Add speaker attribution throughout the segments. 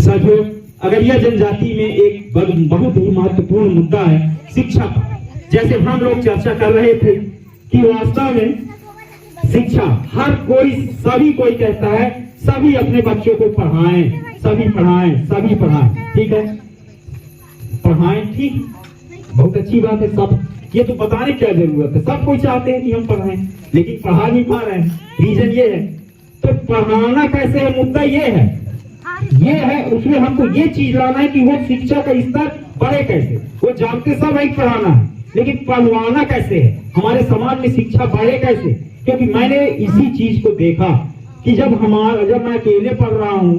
Speaker 1: साथियों, अगरिया जनजाति में एक बहुत ही महत्वपूर्ण मुद्दा है शिक्षा का। जैसे हम लोग चर्चा कर रहे थे कि वास्तव में शिक्षा हर कोई, सभी कोई कहता है सभी अपने बच्चों को पढ़ाएं, सभी पढ़ाएं, सभी पढ़ाएं। ठीक है, पढ़ाएं, ठीक, बहुत अच्छी बात है। सब ये तो बताने क्या जरूरत है, सब कोई चाहते हैं कि हम पढ़ाएं, लेकिन पढ़ा नहीं पा रहे हैं। रीजन ये है, तो पढ़ाना कैसे है, मुद्दा ये है उसमें हमको ये चीज लाना है कि वो शिक्षा का स्तर बढ़े कैसे। वो जानते सब है पढ़ाना है, लेकिन पढ़वाना कैसे है, हमारे समाज में शिक्षा बढ़े कैसे। क्योंकि मैंने इसी चीज को देखा कि जब मैं अकेले पढ़ रहा हूँ,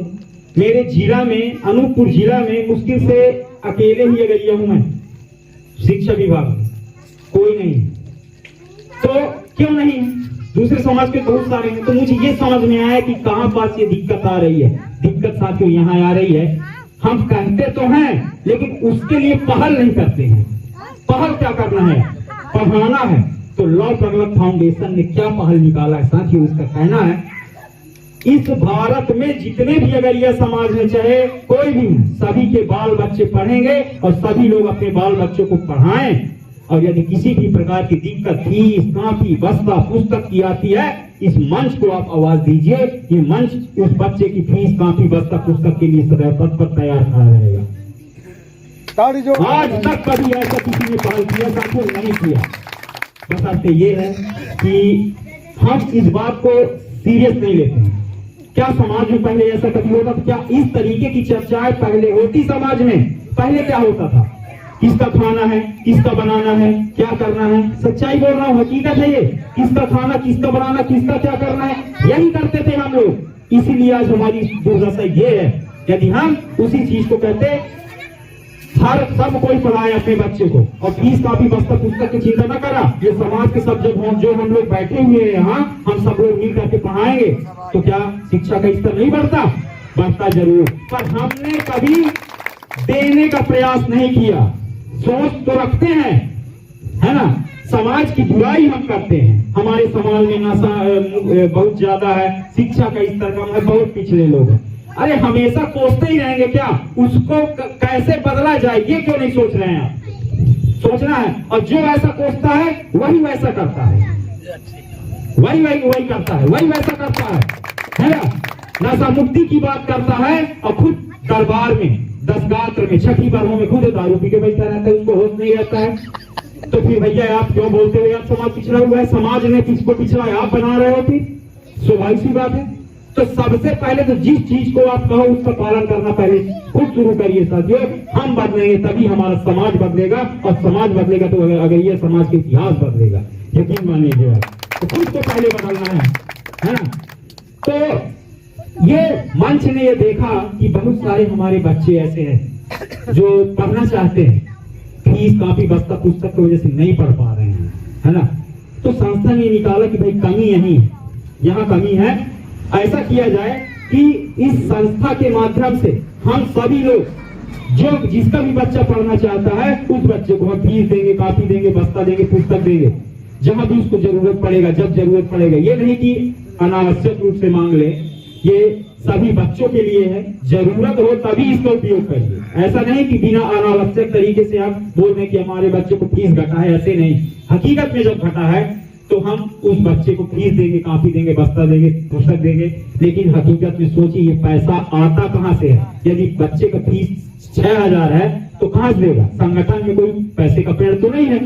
Speaker 1: मेरे जिला में, अनूपपुर जिला में मुश्किल से अकेले ही अगरिया हूँ मैं, शिक्षा विभाग में कोई नहीं। तो क्यों नहीं, दूसरे समाज के बहुत सारे हैं। तो मुझे ये समझ में आया कि कहाँ पास ये दिक्कत आ रही है। दिक्कत साथियों यहाँ आ रही है, हम कहते तो हैं लेकिन उसके लिए पहल नहीं करते हैं। पहल क्या करना है, पढ़ाना है। तो लॉ प्रगलभ फाउंडेशन ने क्या पहल निकाला है साथियों, उसका कहना है इस भारत में जितने भी अगरिया समाज में, चाहे कोई भी, सभी के बाल बच्चे पढ़ेंगे और सभी लोग अपने बाल बच्चों को पढ़ाएं। और यदि किसी भी प्रकार की दिक्कत, फीस, कॉपी, बस्ता, पुस्तक की आती है, इस मंच को आप आवाज दीजिए। ये मंच उस बच्चे की फीस, कॉपी, बस्ता, पुस्तक के लिए सदैव तत्पर तैयार खड़ा रहेगा। आज तक कभी ऐसा किसी ने पहल किया साथियों, नहीं किया। बस अर्थ ये है कि हम इस बात को सीरियस नहीं लेते हैं। क्या समाज में पहले ऐसा कभी होता था? क्या इस तरीके की चर्चाएं पहले होती समाज में? पहले क्या होता था, किसका खाना है, किसका बनाना है, क्या करना है। सच्चाई बोल रहा हूँ, हकीकत है ये। किसका खाना, किसका बनाना, किसका क्या करना है, यही करते थे हम लोग। इसीलिए आज हमारी दुर्दशा ये है। यदि हम उसी चीज को कहते, हर सब कोई पढ़ाए अपने बच्चे को और फीस, कॉपी, बस्ता, पुस्तक की चिंता न करा, ये समाज के सब जो हम लोग बैठे हुए हैं यहाँ, हम सब लोग मिल करके पढ़ाएंगे, तो क्या शिक्षा का स्तर नहीं बढ़ता? बढ़ता जरूर। पर हमने कभी देने का प्रयास नहीं किया। सोच तो रखते हैं, है ना, समाज की बुराई हम करते हैं। हमारे समाज में नशा बहुत ज्यादा है, शिक्षा का स्तर कम है, बहुत पिछड़े लोग हैं। अरे हमेशा कोसते ही रहेंगे क्या? उसको कैसे बदला जाए ये क्यों नहीं सोच रहे हैं आप? सोचना है। और जो ऐसा कोसता है वही वैसा करता है, वही करता है, वही वैसा करता है ना। नशा मुक्ति की बात करता है और खुद दरबार में, दसगात्र में, छठी पर्वों में खुद दारू पी के बैठा रहता है, उसको होश नहीं रहता है। तो फिर भैया आप क्यों बोलते हो यार समाज पिछड़ा हुआ है? समाज ने किसको पिछड़ा है, आप बना रहे हो? फिर स्वाभाविक सी बात है। तो सबसे पहले तो जिस चीज को आप कहो उसका पालन करना पहले खुद शुरू करिए साथियों। हम बदलेंगे तभी हमारा समाज बदलेगा, और समाज बदलेगा तो अगर ये समाज का इतिहास बदलेगा, यकीन मान लीजिए। तो खुद को पहले बदलना है ना। तो ये मंच ने ये देखा कि बहुत सारे हमारे बच्चे ऐसे हैं जो पढ़ना चाहते हैं, फीस, कॉपी, बस्ता, पुस्तक की वजह से नहीं पढ़ पा रहे हैं, है ना। तो संस्था ने निकाला कि भाई कमी यही है, यहाँ कमी है। ऐसा किया जाए कि इस संस्था के माध्यम से हम सभी लोग, जो जिसका भी बच्चा पढ़ना चाहता है, उस बच्चे को हम फीस देंगे, कॉपी देंगे, बस्ता देंगे, पुस्तक देंगे, जहां भी उसको जरूरत पड़ेगा, जब जरूरत पड़ेगा। ये नहीं कि अनावश्यक रूप से मांग ले, ये सभी बच्चों के लिए है। जरूरत हो तभी इसका उपयोग करिए। ऐसा नहीं कि बिना अनावश्यक तरीके से आप बोल रहे कि हमारे बच्चे को फीस घटा है, ऐसे नहीं। हकीकत में जब घटा है तो हम उस बच्चे को फीस देंगे, कॉपी देंगे, बस्ता देंगे, पुस्तक देंगे। लेकिन हकीकत में सोचिए ये पैसा आता कहाँ से है? यदि बच्चे का फीस 6,000 है तो कहाँ से देगा? संगठन में कोई पैसे का पेड़ तो नहीं है,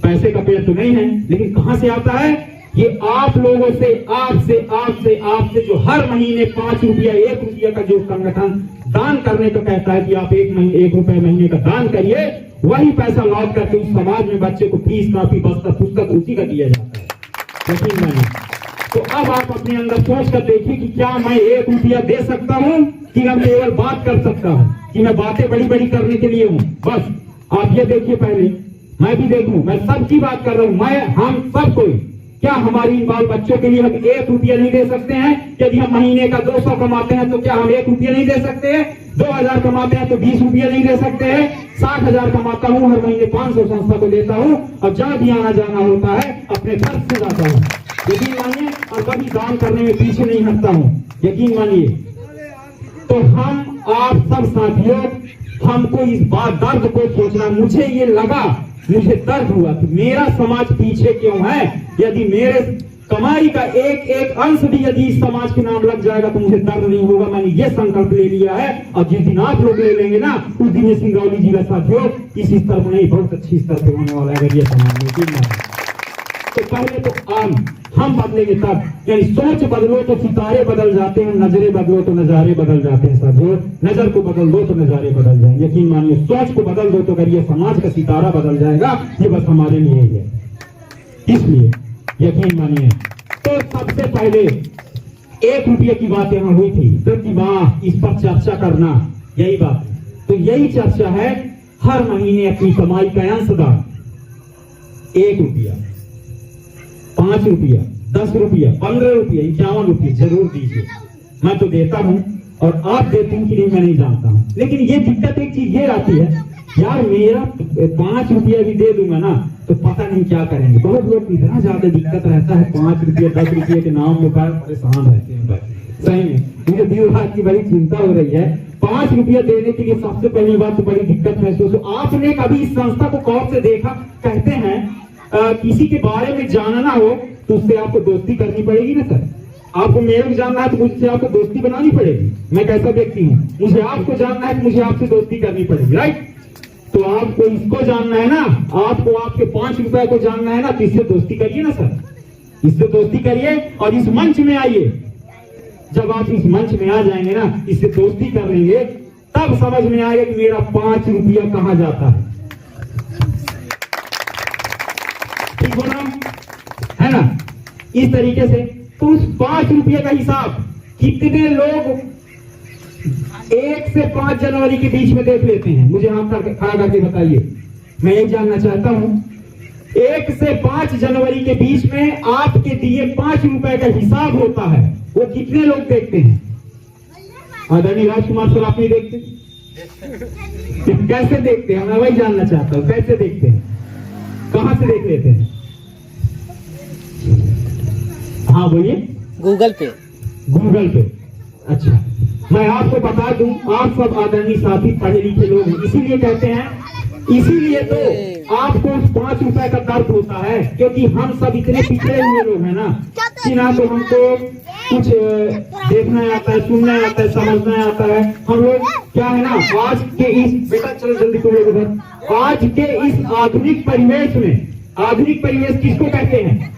Speaker 1: पैसे का पेड़ तो नहीं है, लेकिन कहाँ से आता है? ये आप लोगों से, आपसे जो हर महीने 5 रुपया, 1 रुपया का जो संगठन दान करने को कहता है कि आप 1 रुपया महीने का दान करिए, वही पैसा लौट करके उस समाज में बच्चे को फीस, कॉपी, बस्ता, पुस्तक उसी का दिया जाता है, यकीन मानिए। तो अब आप अपने अंदर सोच कर देखिए कि क्या मैं 1 रुपया दे सकता हूँ कि मैं केवल बात कर सकता हूँ, कि मैं बातें बड़ी बड़ी करने के लिए हूँ। बस आप ये देखिए, पहले मैं भी देखूं, मैं सबकी बात कर रहा हूँ, मैं, हम सब कोई। क्या हमारी बाल बच्चों के लिए हम 1 रुपया नहीं दे सकते हैं? यदि हम महीने का 200 कमाते हैं तो क्या हम 1 रुपया नहीं दे सकते हैं? 2000 कमाते हैं तो 20 रुपया नहीं दे सकते हैं? 60,000 कमाता हूँ, हर महीने 500 संस्था को देता हूँ, और जहाँ भी आना जाना होता है अपने खर्च से जाता हूँ, यकीन मानिए। और कभी दान करने में पीछे नहीं हटता हूँ, यकीन मानिए। तो हम आप सब साथियों, हमको इस बात दर्द को सोचना, मुझे ये लगा, मुझे दर्द हुआ कि मेरा समाज पीछे क्यों है। यदि मेरे कमाई का एक एक अंश भी यदि इस समाज के नाम लग जाएगा तो मुझे दर्द नहीं होगा। मैंने ये संकल्प ले लिया है, और जिस दिन आप लोग ले लेंगे ना, उस दिन ये सिंगरौली जिला साथियों इस स्तर पर नहीं, बहुत अच्छी स्तर पे होने वाला है। अगर ये समाज में तो पहले तो हम बदलेंगे तब, यानी सोच बदलो तो सितारे बदल जाते हैं, नजरें बदलो तो नजारे बदल जाते हैं साथियों। नजर को बदल दो तो नजारे बदल जाएंगे। यकीन मानिए, सोच को बदल दो तो अगर ये समाज का सितारा बदल जाएगा, ये बस हमारे लिए ही है। इसलिए यकीन मानिए, तो सबसे पहले 1 रुपये की बात यहाँ हुई थी, प्रतिमाह इस पर चर्चा करना, यही बात है। तो यही चर्चा है, हर महीने अपनी कमाई का अंशदान 1 रुपया, 5 रुपया, 10 रुपया, 15 रुपया, 51 रुपये जरूर दीजिए। मैं तो देता हूं, और आप देते हैं कि नहीं मैं नहीं जानता हूं। लेकिन ये दिक्कत एक चीज ये आती है, यार मेरा 5 रुपया भी दे दूंगा ना तो पता नहीं क्या करेंगे। बहुत लोग इतना ज्यादा दिक्कत रहता है, 5 रुपया 10 रुपये के नाम में परेशान रहते हैं भाई। सही में मुझे दिन रात की बड़ी चिंता हो रही है। 5 रुपया देने के लिए सबसे पहली बात तो बड़ी दिक्कत महसूस हो। आपने कभी इस संस्था को गौर से देखा? कहते हैं किसी के बारे में जानना हो तो उससे आपको दोस्ती करनी पड़ेगी ना सर। आपको मेरे को जानना है तो मुझसे आपको दोस्ती बनानी पड़ेगी। मैं कैसा व्यक्ति हूँ, मुझे आपको जानना है तो मुझे आपसे दोस्ती करनी पड़ेगी, राइट। तो आपको इसको जानना है ना, आपको आपके 5 रुपए को जानना है ना, तो इससे दोस्ती करिए ना सर, इससे दोस्ती करिए और इस मंच में आइए। जब आप इस मंच में आ जाएंगे ना, इससे दोस्ती कर लेंगे, तब समझ में आएगा कि मेरा 5 रुपया कहां जाता है। ठीक बोला है ना? इस तरीके से तो उस 5 रुपये का हिसाब कितने लोग 1 से 5 जनवरी के बीच में देख लेते हैं? मुझे हाथ खड़ा करके बताइए, मैं ये जानना चाहता हूं। 1 से 5 जनवरी के बीच में आपके दिए 5 रुपए का हिसाब होता है, वो कितने लोग देखते हैं? आदरणीय राजकुमार सर, आप नहीं देखते? कैसे देखते हैं? मैं वही जानना चाहता हूं, कैसे देखते हैं, कहां से देख लेते हैं? हाँ बोलिए।
Speaker 2: गूगल पे।
Speaker 1: गूगल पे, अच्छा। मैं आपको बता दूं, आप सब आदरणीय साथी पढ़े लिखे लोग हैं, इसीलिए कहते हैं, इसीलिए तो आपको 5 रुपए का दर्द होता है, क्योंकि हम सब इतने पिछड़े हुए लोग हैं ना कि ना तो हमको कुछ देखना आता है, सुनना आता है, समझना आता है। हम लोग क्या है ना, आज के इस, बेटा चलो जल्दी तुम लोग उधर, आज के इस आधुनिक परिवेश में, आधुनिक परिवेश किसको कहते हैं?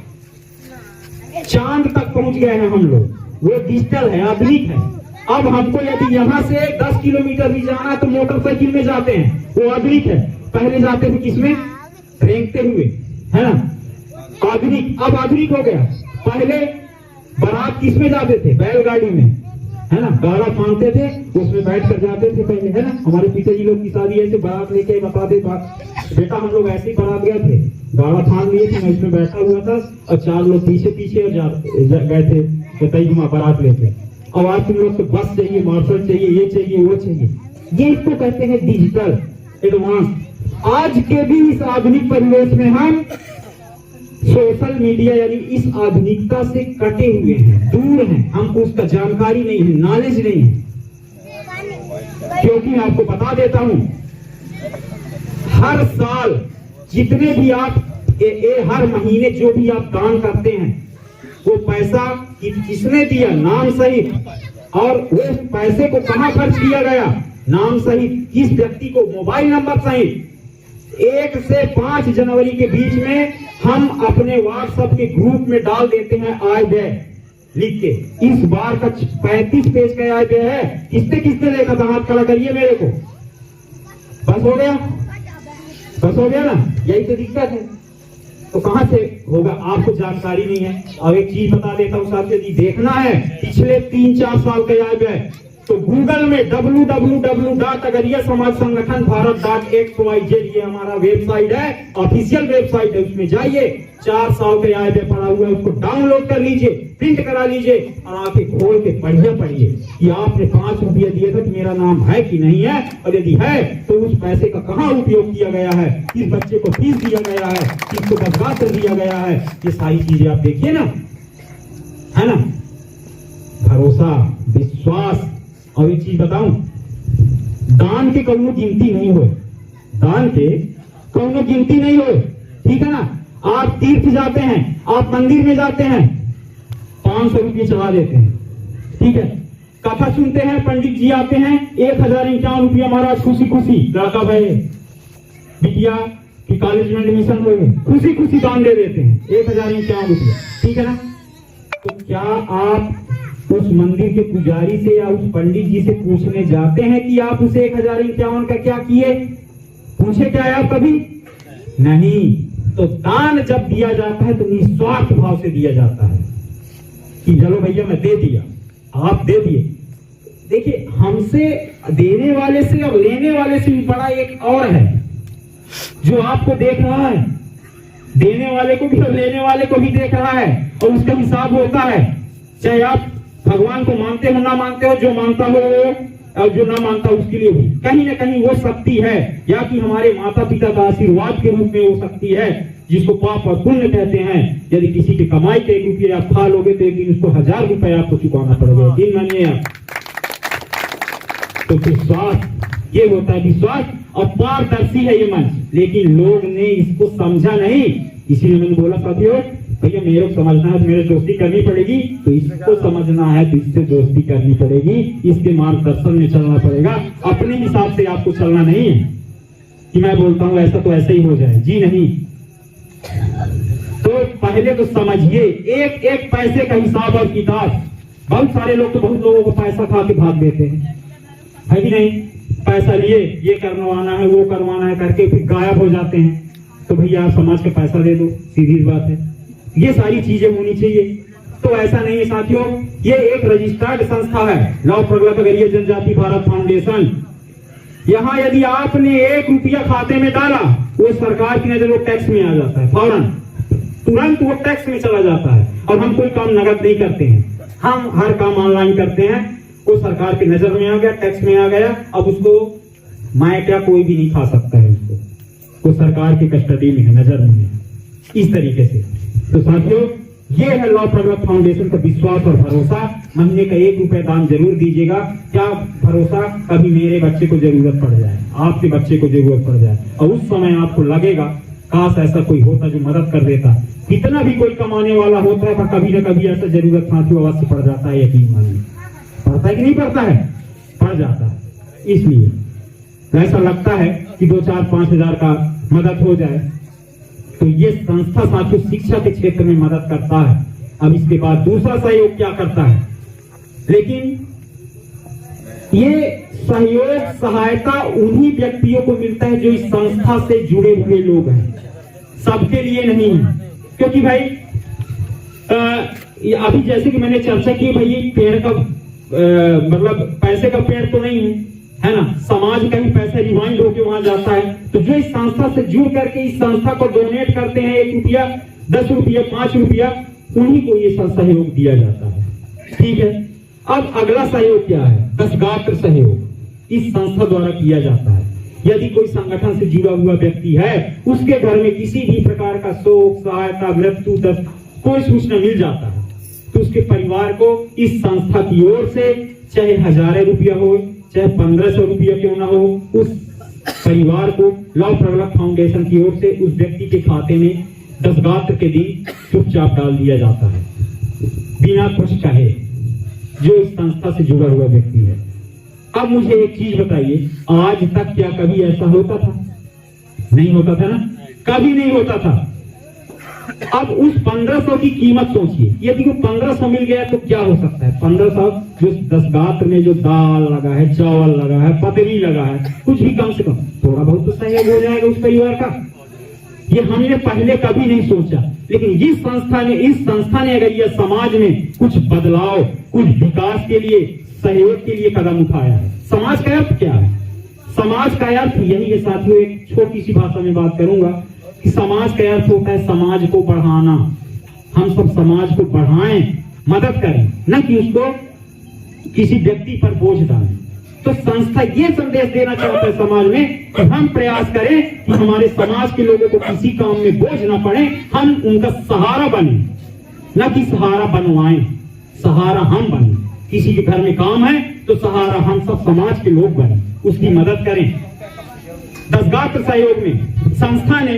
Speaker 1: चांद तक पहुंच गए हैं हम लोग, वो डिजिटल है, आधुनिक है। अब हमको यदि यहाँ से 10 किलोमीटर भी जाना तो मोटरसाइकिल में जाते हैं, वो आधुनिक है। पहले जाते थे किसमें? रेंगते हुए, है ना, आधुनिक। अब आधुनिक हो गया। पहले बारात किसमें जाते थे? बैलगाड़ी में, है ना, गाड़ा फांदते थे, उसमें बैठ कर जाते थे पहले, है ना। हमारे पिताजी लोग की शादी ऐसे बारात लेके बताते, बेटा हम लोग ऐसे ही बारात गए थे, गाड़ा फांद लिए थे, मैं इसमें बैठा हुआ था और 4 लोग पीछे पीछे गए थे बताइए बारात लेके। और आज तुम लोग को बस चाहिए, मार्शल चाहिए, ये चाहिए, वो चाहिए। ये इसको कहते हैं डिजिटल एडवांस। आज के भी इस आधुनिक परिवेश में हम सोशल मीडिया यानी इस आधुनिकता से कटे हुए हैं, दूर हैं, हमको उसका जानकारी नहीं है, नॉलेज नहीं है। क्योंकि आपको बता देता हूं, हर साल जितने भी आप हर महीने जो भी आप दान करते हैं, वो पैसा किसने दिया, नाम सहित, और वो पैसे को कहां खर्च किया गया, नाम सहित, किस व्यक्ति को, मोबाइल नंबर सहित। 1 से 5 जनवरी के बीच में हम अपने व्हाट्सएप के ग्रुप में डाल देते हैं आय व्यय लिख के। इस बार का 35 पेज का आय व्यय है। किसने किसने देखा था? हाथ खड़ा करिए मेरे को। बस हो गया, बस हो गया ना, यही तो दिक्कत है। तो कहां से होगा? आपको जानकारी नहीं है। और एक चीज बता देता हूं साथ, यदि देखना है पिछले 3-4 साल का आय व्यय तो गूगल में www.agariya-samaj-sangathan-bharat.xyz ये हमारा वेबसाइट है, ऑफिशियल वेबसाइट है, उसमें जाइए। 4 साल के आय व्यय पड़ा हुआ है, उसको डाउनलोड कर लीजिए, प्रिंट करा लीजिए और आके खोल के बढ़िया पढ़िए कि आपने 5 रुपया दिए थे, मेरा नाम है कि नहीं है, और यदि है तो उस पैसे का कहाँ उपयोग किया गया है, किस बच्चे को फीस दिया गया है, किसको बर्बाद कर दिया गया है। ये सारी चीजें आप देखिए ना, है ना। भरोसा, विश्वास और एक चीज बताऊं, दान के कौनो गिनती नहीं हो, दान के कौनो गिनती नहीं हो, ठीक है ना। आप तीर्थ जाते हैं, आप मंदिर में जाते हैं, 500 रुपये चढ़ा देते हैं, ठीक है। कथा सुनते हैं, पंडित जी आते हैं, 1051 रुपया महाराज खुशी खुशी, लड़का भाई बिटिया कि कॉलेज में एडमिशन हो गए, खुशी खुशी दान दे देते हैं 1051 रुपया, ठीक है ना। तो क्या आप उस मंदिर के पुजारी से या उस पंडित जी से पूछने जाते हैं कि आप उसे 1051 का क्या किए? पूछे क्या आप कभी? नहीं। तो दान जब दिया जाता है तो निस्वार्थ भाव से दिया जाता है कि चलो भैया मैं दे दिया, आप दे दिए। देखिए, हमसे देने वाले से और लेने वाले से भी बड़ा एक और है जो आपको देख रहा है, देने वाले को भी और लेने वाले को भी देख रहा है, और उसका हिसाब होता है। चाहे आप भगवान को मानते हो ना मानते हो, जो मानता हो और जो ना मानता उसके लिए भी कहीं ना कहीं वो शक्ति है, या कि हमारे माता पिता का आशीर्वाद के रूप में वो शक्ति है जिसको पाप और पुण्य कहते हैं। यदि किसी की कमाई के 1 रुपये आप खा लोगे तो एक दिन उसको 1000 रुपए आपको चुकाना पड़ेगा, दिन मानिए आप। तो विश्वास ये होता है, विश्वास और पारदर्शी है ये मंच, लेकिन लोग ने इसको समझा नहीं। इसीलिए मैंने बोला साथियों, भैया मेरे को समझना है तो मेरे दोस्ती करनी पड़ेगी, तो इसको समझना है तो इससे दोस्ती करनी पड़ेगी, इसके मार्गदर्शन में चलना पड़ेगा। अपने हिसाब से आपको चलना नहीं है कि मैं बोलता हूं ऐसा तो ऐसा ही हो जाए, जी नहीं। तो पहले तो समझिए एक एक पैसे का हिसाब और किताब। बहुत सारे लोग तो बहुत लोगों को पैसा खा के भाग देते हैं, है कि नहीं? पैसा लिए ये करवाना है वो करवाना है करके फिर गायब हो जाते हैं। तो भैया आप समाज का पैसा दे दो, सीधी बात है। ये सारी चीजें होनी चाहिए। तो ऐसा नहीं है साथियों, ये एक रजिस्टर्ड संस्था है, लौ प्रगत अगरिया जनजाति भारत फाउंडेशन। यहाँ यदि आपने 1 रुपया खाते में डाला, वो सरकार की नजर वो टैक्स में आ जाता है, फौरन तुरंत वो टैक्स में चला जाता है। और हम कोई काम नगद नहीं करते हैं, हम हर काम ऑनलाइन करते हैं। वो सरकार की नजर में आ गया, टैक्स में आ गया, अब उसको मैं क्या कोई भी नहीं खा सकता है, उसको वो सरकार की कस्टडी में है, नजर में है, इस तरीके से। तो साथियों, ये है लॉ प्रगत फाउंडेशन का विश्वास और भरोसा। महीने का 1 रुपया दान जरूर दीजिएगा। क्या भरोसा, कभी मेरे बच्चे को जरूरत पड़ जाए, आपके बच्चे को जरूरत पड़ जाए, और उस समय आपको लगेगा काश ऐसा कोई होता जो मदद कर देता। कितना भी कोई कमाने वाला होता है, पर कभी न कभी ऐसा जरूरत साथियों अवश्य पड़ जाता है। यकीन मानिए, पड़ता है कि नहीं पड़ता है? पड़ जाता है। इसलिए ऐसा लगता है कि 2-4-5 हजार का मदद हो जाए। तो ये संस्था साथियों शिक्षा के क्षेत्र में मदद करता है। अब इसके बाद दूसरा सहयोग क्या करता है? लेकिन ये सहयोग सहायता उन्हीं व्यक्तियों को मिलता है जो इस संस्था से जुड़े हुए लोग हैं, सबके लिए नहीं। क्योंकि भाई अभी जैसे कि मैंने चर्चा की, भाई ये पेड़ का मतलब पैसे का पेड़ तो नहीं है ना, समाज का ही पैसा रिवाइंड होके वहां जाता है। तो जो इस संस्था से जुड़ करके इस संस्था को डोनेट करते हैं, 1 रुपया, 10 रुपया, 5 रुपया, उन्हीं को ये सहयोग दिया जाता है। ठीक है। अब अगला सहयोग क्या है? 10 गात्र सहयोग इस संस्था द्वारा किया जाता है। यदि कोई संगठन से जुड़ा हुआ व्यक्ति है, उसके घर में किसी भी प्रकार का शोक, सहायता, मृत्यु, कोई सूचना मिल जाता है, तो उसके परिवार को इस संस्था की ओर से चाहे 1000 रुपया हो, चाहे 1500 रुपया क्यों ना हो, उस परिवार को लव प्रगत फाउंडेशन की ओर से उस व्यक्ति के खाते में 10 गात्र के दिन चुपचाप डाल दिया जाता है, बिना कुछ कहे, जो इस संस्था से जुड़ा हुआ व्यक्ति है। अब मुझे एक चीज बताइए, आज तक क्या कभी ऐसा होता था? नहीं होता था ना, कभी नहीं होता था। अब उस 1500 की कीमत सोचिए, यदि वो 1500 मिल गया तो क्या हो सकता है? 1500 जो 10 गात्र में जो दाल लगा है, चावल लगा है, पतरी लगा है, कुछ भी कम से कम थोड़ा बहुत तो सहयोग हो जाएगा उस परिवार का। ये हमने पहले कभी नहीं सोचा, लेकिन इस संस्था ने अगर यह समाज में कुछ बदलाव, कुछ विकास के लिए, सहयोग के लिए कदम उठाया है। समाज का अर्थ क्या है? समाज का अर्थ यही है साथियों, एक छोटी सी भाषा में बात करूंगा कि समाज का अर्थ होता है समाज को बढ़ाना। हम सब समाज को बढ़ाएं, मदद करें, न कि उसको किसी व्यक्ति पर बोझ डालें। तो संस्था ये संदेश देना चाहता है समाज में कि हम प्रयास करें कि हमारे समाज के लोगों को किसी काम में बोझ ना पड़े, हम उनका सहारा बने, न कि सहारा बनवाएं, सहारा हम बने। किसी के घर में काम है तो सहारा हम सब समाज के लोग बने, उसकी मदद करें। दसगात्र सहयोग में संस्था ने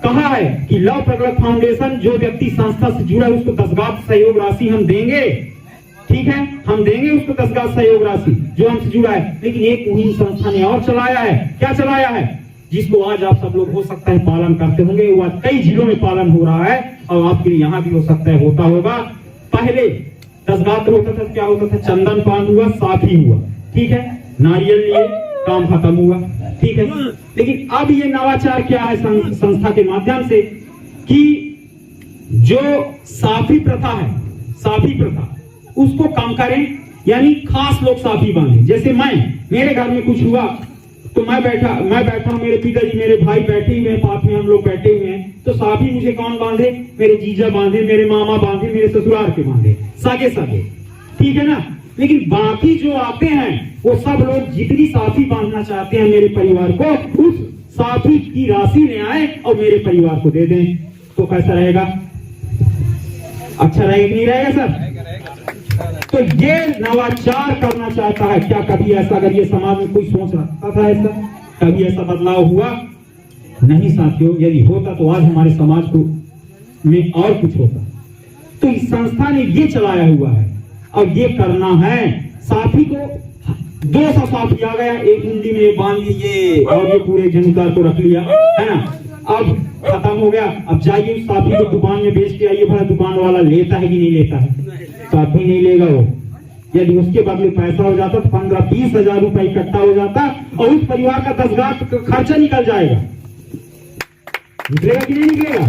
Speaker 1: कहा है कि लव प्रगट फाउंडेशन जो व्यक्ति संस्था से जुड़ा है उसको दसगात्र सहयोग राशि हम देंगे, ठीक है, हम देंगे उसको दसगात्र सहयोग राशि जो हमसे जुड़ा है। लेकिन एक मुहिम संस्था ने और चलाया है। क्या चलाया है? जिसको आज आप सब लोग हो सकता है पालन करते होंगे, वो आज कई जिलों में पालन हो रहा है और आपके लिए यहाँ भी हो सकता है होता होगा। पहले दसगात्र होता था, क्या होता था? चंदन पान हुआ, साफी हुआ, ठीक है, नारियल लिए, काम खत्म हुआ, ठीक है। लेकिन अब ये नवाचार क्या है संस्था के माध्यम से कि जो साफी प्रथा है, साफी प्रथा उसको कम करें, यानी खास लोग साफी बांधे। जैसे मेरे घर में कुछ हुआ तो मैं बैठा हूं, मेरे पिताजी मेरे भाई बैठे हुए हैं, पास में हम लोग बैठे हुए हैं, तो साफी मुझे कौन बांधे? मेरे जीजा बांधे, मेरे मामा बांधे, मेरे ससुराल के बांधे, सगे, ठीक है ना। लेकिन बाकी जो आते हैं वो सब लोग जितनी साफी बांधना चाहते हैं मेरे परिवार को, उस साफी की राशि ले आए और मेरे परिवार को दे दें, तो कैसा रहेगा? अच्छा रहेगा कि नहीं रहेगा सर? तो ये नवाचार करना चाहता है। क्या कभी ऐसा अगर ये समाज में कोई सोच रखता था ऐसा? कभी ऐसा बदलाव हुआ? नहीं साथियों, यदि होता तो आज हमारे समाज को में और कुछ होता। तो इस संस्था ने ये चलाया हुआ है और ये करना है। साथी को 200 साथी आ गया, एक मुंडी में बांध लिए और ये पूरे जनता को रख लिया, है ना। अब खत्म हो गया। अब जाइए उस साथी को दुकान में बेच के आइए, भला दुकान वाला लेता है कि नहीं लेता है? साथी नहीं लेगा वो। यदि उसके बदले पैसा हो जाता तो 15-20 हजार रुपए इकट्ठा हो जाता और उस परिवार का 10 लाख खर्चा निकल जाएगा। निकलेगा कि नहीं निकलेगा?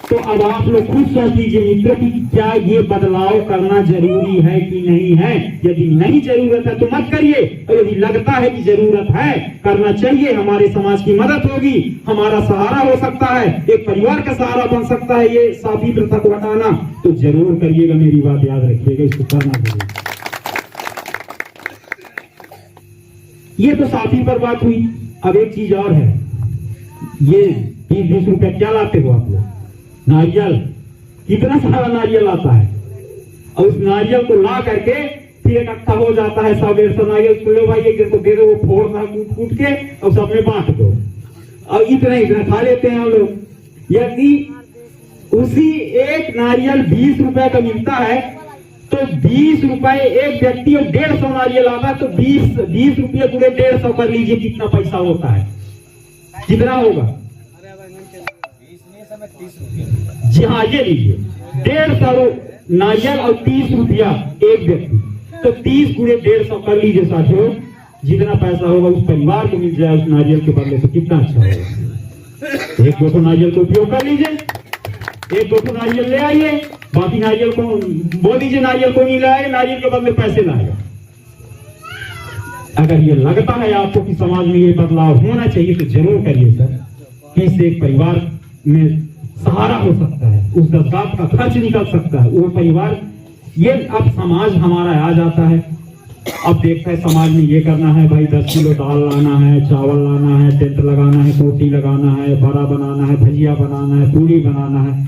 Speaker 1: तो अब आप लोग खुद सोच लीजिए मित्र कि क्या ये बदलाव करना जरूरी है कि नहीं है। यदि नहीं जरूरत है तो मत करिए, और यदि लगता है कि जरूरत है, करना चाहिए, हमारे समाज की मदद होगी, हमारा सहारा हो सकता है, एक परिवार का सहारा बन सकता है ये साफी प्रथा को हटाना, तो जरूर करिएगा। मेरी बात याद रखिएगा, इसको करना चाहिए। ये तो साफी पर बात हुई। अब एक चीज और है, ये 20-20 रुपए क्या लाते हो आप लोग? नारियल। कितना सारा नारियल आता है और उस नारियल को ला करके फिर इकट्ठा हो जाता है 100-150 नारियल। उसको लो भाई, एक को दे दो, वो फोड़ कूट के और सब में बांट दो और इतना खा लेते हैं हम लोग। यदि उसी एक नारियल 20 रुपए का मिलता है तो 20 रुपए एक व्यक्ति और 150 नारियल आता है, तो 20 रुपये पूरे 150 कर लीजिए, कितना पैसा होता है? कितना होगा? जी हाँ, ये लीजिए 150 नारियल और 30 रुपया एक व्यक्ति, तो 30 गुणे 150 कर लीजिए साथियों। जितना पैसा होगा उस परिवार को मिल जाए उस नारियल के बदले, तो कितना अच्छा होगा। 1-2 नारियल का उपयोग कर लीजिए, 1-2 नारियल ले आइए, बाकी नारियल को बोल दीजिए नारियल को नहीं लाएगा, नारियल के बदले पैसे लाएगा। अगर ये लगता है आपको कि समाज में ये बदलाव होना चाहिए तो जरूर करिए सर, कि इससे एक परिवार में सहारा हो सकता है, उस 10 लाख का खर्च निकल सकता है वो परिवार। ये अब समाज हमारा आ जाता है, अब देखता है समाज में ये करना है भाई, 10 किलो दाल लाना है, चावल लाना है, टेंट लगाना है, रोटी लगाना है, बड़ा बनाना है, भजिया बनाना है, पूरी बनाना है,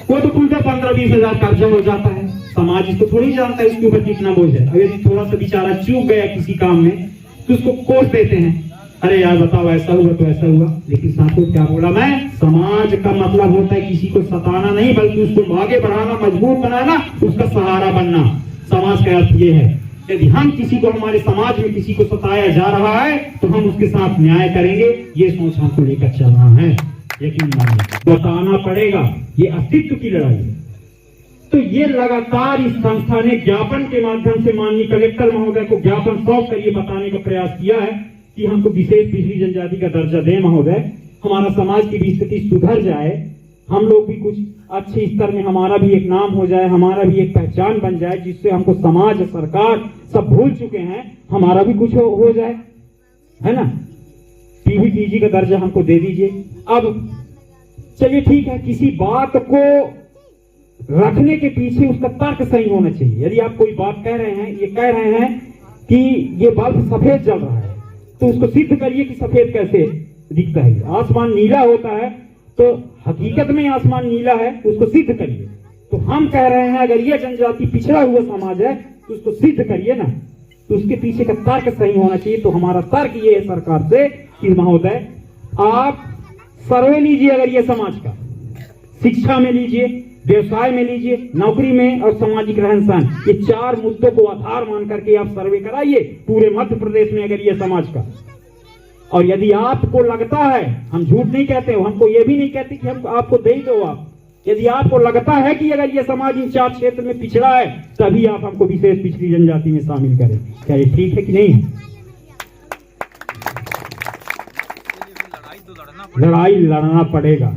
Speaker 1: वो तो उल्टा 15-20 हजार कर्जा हो जाता है। समाज इसको थोड़ी जानता है इसके ऊपर कितना बोझ है। अगर थोड़ा सा बेचारा चूक गया किसी काम में तो उसको कोस देते हैं, अरे यार बताओ ऐसा हुआ तो ऐसा हुआ। लेकिन साथियों क्या बोला मैं, समाज का मतलब होता है किसी को सताना नहीं, बल्कि उसको आगे बढ़ाना, मजबूत बनाना, उसका सहारा बनना। समाज का अर्थ ये है, यदि हम किसी को, हमारे समाज में किसी को सताया जा रहा है तो हम उसके साथ न्याय करेंगे, ये सोच हमको लेकर चलना है। यकीन मानिए बताना पड़ेगा, ये अस्तित्व की लड़ाई है। तो ये लगातार इस संस्था ने ज्ञापन के माध्यम से माननीय कलेक्टर महोदय को ज्ञापन सौंप कर ये बताने का प्रयास किया है कि हमको विशेष पिछड़ी जनजाति का दर्जा दें महोदय, हमारा समाज की भी स्थिति सुधर जाए, हम लोग भी कुछ अच्छे स्तर में, हमारा भी एक नाम हो जाए, हमारा भी एक पहचान बन जाए, जिससे हमको समाज सरकार सब भूल चुके हैं, हमारा भी कुछ हो जाए, है ना। पीवी का दर्जा हमको दे दीजिए। अब चलिए ठीक है, किसी बात को रखने के पीछे उसका तर्क सही होना चाहिए। यदि आप कोई बात कह रहे हैं, ये कह रहे हैं कि ये बल्ब सफेद जल रहा है, तो उसको सिद्ध करिए कि सफेद कैसे दिखता है। आसमान नीला होता है तो हकीकत में आसमान नीला है, उसको सिद्ध करिए। तो हम कह रहे हैं अगर ये जनजाति पिछड़ा हुआ समाज है तो उसको सिद्ध करिए ना, तो उसके पीछे का तर्क सही होना चाहिए। तो हमारा तर्क ये है सरकार से कि महोदय आप सर्वे लीजिए, अगर ये समाज का, शिक्षा में लीजिए, व्यवसाय में लीजिए, नौकरी में और सामाजिक रहन सहन, ये 4 मुद्दों को आधार मान करके आप सर्वे कराइए पूरे मध्य प्रदेश में, अगर ये समाज का। और यदि आपको लगता है, हम झूठ नहीं कहते, हमको ये भी नहीं कहते कि हम आपको दे ही दो आप, यदि आपको लगता है कि अगर ये समाज इन 4 क्षेत्र में पिछड़ा है, तभी आप हमको विशेष पिछड़ी जनजाति में शामिल करें। क्या ये ठीक है कि नहीं? लड़ाई लड़ना पड़ेगा,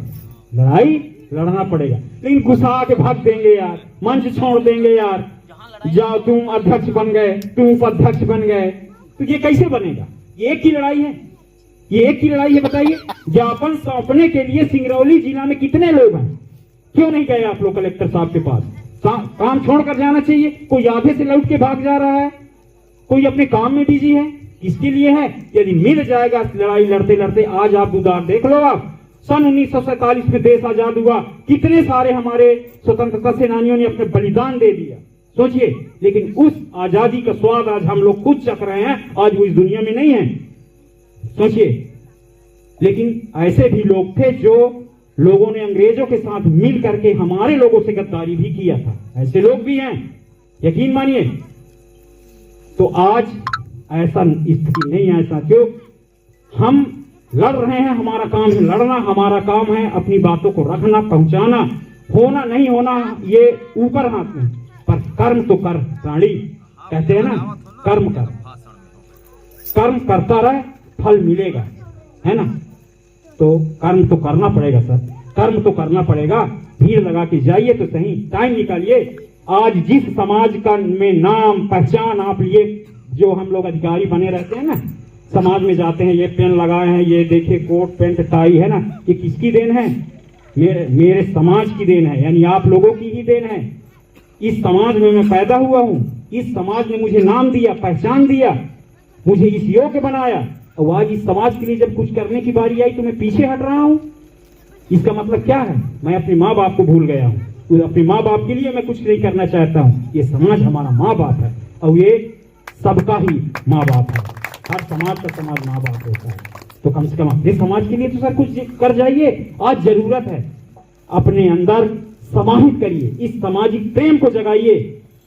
Speaker 1: लड़ाई लड़ना पड़ेगा, लेकिन गुस्सा के भाग देंगे यार, मंच छोड़ देंगे यार, जाओ तुम अध्यक्ष बन गए, तुम उपाध्यक्ष बन गए, तो ये कैसे बनेगा? ये एक ही लड़ाई है, ये एक ही लड़ाई है। बताइए, ज्ञापन सौंपने के लिए सिंगरौली जिला में कितने लोग हैं? क्यों नहीं गए आप लोग कलेक्टर साहब के पास? काम छोड़कर जाना चाहिए। कोई आधे से लौट के भाग जा रहा है, कोई अपने काम में बिजी है। इसके लिए है, यदि मिल जाएगा लड़ाई लड़ते लड़ते। आज आप उदाहरण देख लो, आप सन 1947 में देश आजाद हुआ, कितने सारे हमारे स्वतंत्रता सेनानियों ने अपने बलिदान दे दिया, सोचिए। लेकिन उस आजादी का स्वाद आज हम लोग खुद चख रहे हैं, आज वो इस दुनिया में नहीं है, सोचिए। लेकिन ऐसे भी लोग थे जो लोगों ने अंग्रेजों के साथ मिल करके हमारे लोगों से गद्दारी भी किया था, ऐसे लोग भी हैं, यकीन मानिए। तो आज ऐसा स्थिति नहीं है। ऐसा क्यों? हम लड़ रहे हैं, हमारा काम है लड़ना, हमारा काम है अपनी बातों को रखना, पहुंचाना। होना नहीं होना ये ऊपर हाथ में, पर कर्म तो कर प्राणी, कहते हैं ना, कर्म कर, कर्म करता रहे, फल मिलेगा, है ना। तो कर्म तो करना पड़ेगा सर, कर्म तो करना पड़ेगा। भीड़ लगा के जाइए तो सही, टाइम निकालिए। आज जिस समाज का में नाम पहचान आप लिए, जो हम लोग अधिकारी बने रहते हैं ना, समाज में जाते हैं, ये पेन लगाए हैं, ये देखिए कोट पैंट टाई है ना, ये किसकी देन है? मेरे समाज की देन है, यानी आप लोगों की ही देन है। इस समाज में मैं पैदा हुआ हूं, इस समाज ने मुझे नाम दिया, पहचान दिया, मुझे इस योग्य बनाया, और आज इस समाज के लिए जब कुछ करने की बारी आई तो मैं पीछे हट रहा हूं। इसका मतलब क्या है? मैं अपने माँ बाप को भूल गया हूं, अपने माँ बाप के लिए मैं कुछ नहीं करना चाहता हूं। ये समाज हमारा माँ बाप है, और ये सबका ही माँ बाप है, हर समाज का समाज माँ बाप होता है। तो कम से कम अपने समाज के लिए तो सर कुछ कर जाइए। आज जरूरत है, अपने अंदर समाहित करिए, इस सामाजिक प्रेम को जगाइए,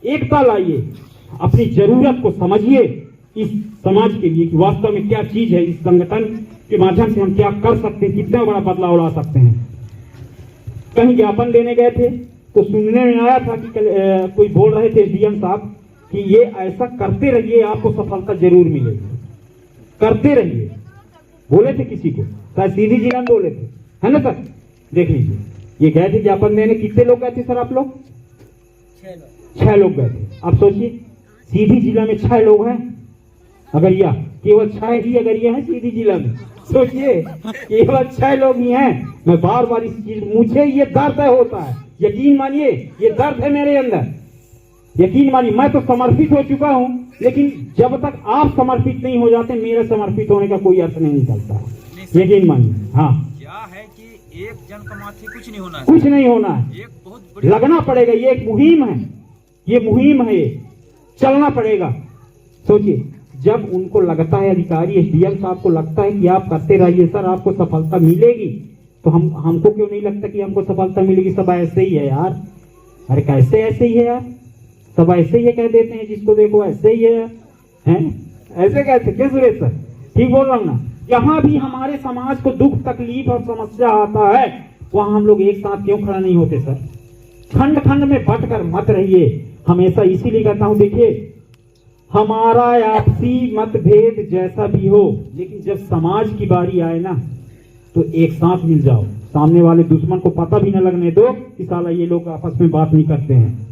Speaker 1: एकता लाइए, अपनी जरूरत को समझिए इस समाज के लिए कि वास्तव में क्या चीज है। इस संगठन के माध्यम से हम क्या कर सकते हैं, कितना बड़ा बदलाव ला सकते हैं। कहीं ज्ञापन देने गए थे तो सुनने में आया था कि कोई बोल रहे थे डीएम साहब कि ये ऐसा करते रहिए, आपको सफलता जरूर मिलेगी, करते रहिए, बोले थे किसी को, शायद सीधी जिला में बोले थे, है ना सर। देख लीजिए, ये गए थे ज्ञापन देने, कितने लोग गए थे सर आप लोग? 6 लोग गए थे। अब सोचिए, सीधी जिला में 6 लोग हैं, अगर यह केवल 6 ही अगर ये हैं सीधी जिला में, सोचिए केवल 6 लोग ही हैं। मैं बार बार इस चीज, मुझे ये दर्द होता है, यकीन मानिए ये दर्द है मेरे अंदर, यकीन मानिए। मैं तो समर्पित हो चुका हूं, लेकिन जब तक आप समर्पित नहीं हो जाते, मेरे समर्पित होने का कोई अर्थ नहीं निकलता, यकीन मानिए। हाँ,
Speaker 2: क्या है कि एक जन का माथे कुछ नहीं होना है,
Speaker 1: कुछ नहीं होना है,
Speaker 2: एक बहुत बड़ी
Speaker 1: लगना पड़ेगा। ये एक मुहिम है, ये मुहिम है, ये चलना पड़ेगा। सोचिए, जब उनको लगता है, अधिकारी एसडीएम साहब को लगता है कि आप करते रहिए सर, आपको सफलता मिलेगी, तो हमको क्यों नहीं लगता कि हमको सफलता मिलेगी? सब ऐसे ही है यार, अरे कैसे ऐसे ही है यार, सब ऐसे ही कह देते हैं, जिसको देखो ऐसे ही है, हैं? ऐसे कहते क्या सुरेश सर? ठीक बोल रहा हूं ना? जहां भी हमारे समाज को दुख तकलीफ और समस्या आता है, वहां हम लोग एक साथ क्यों खड़ा नहीं होते सर? खंड खंड में बट कर मत रहिए। हमेशा इसीलिए कहता हूं, देखिए हमारा आपसी मतभेद जैसा भी हो, लेकिन जब समाज की बारी आए ना, तो एक साथ मिल जाओ। सामने वाले दुश्मन को पता भी न लगने दो कि साला ये लोग आपस में बात नहीं करते हैं।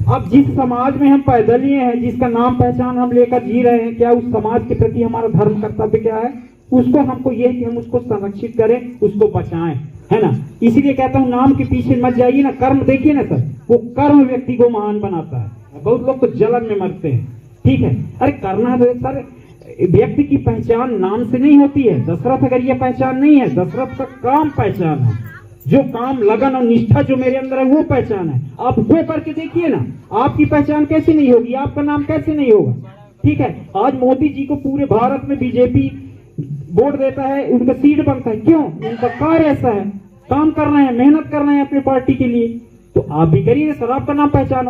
Speaker 1: अब जिस समाज में हम पैदल ही हैं, जिसका नाम पहचान हम लेकर जी रहे हैं, क्या उस समाज के प्रति हमारा धर्म कर्तव्य क्या है? उसको हमको ये है कि हम उसको संरक्षित करें, उसको बचाएं, है ना। इसीलिए कहता हूं, नाम के पीछे मत जाइए ना, कर्म देखिए ना सर, वो कर्म व्यक्ति को महान बनाता है। बहुत लोग तो जलन में मरते हैं, ठीक है, अरे करना है सर। व्यक्ति की पहचान नाम से नहीं होती है। दशरथ अगर ये पहचान नहीं है, दशरथ का काम पहचान है, जो काम, लगन और निष्ठा जो मेरे अंदर है वो पहचान है। आप वो करके देखिए ना, आपकी पहचान कैसे नहीं होगी, आपका नाम कैसे नहीं होगा। ठीक है, आज मोदी जी को पूरे भारत में बीजेपी वोट देता है, उनका सीट बनता है, क्यों? उनका कार्य ऐसा है, काम कर रहे हैं, मेहनत कर रहे हैं अपनी पार्टी के लिए। तो आप भी करिए सर, आपका नाम पहचानो।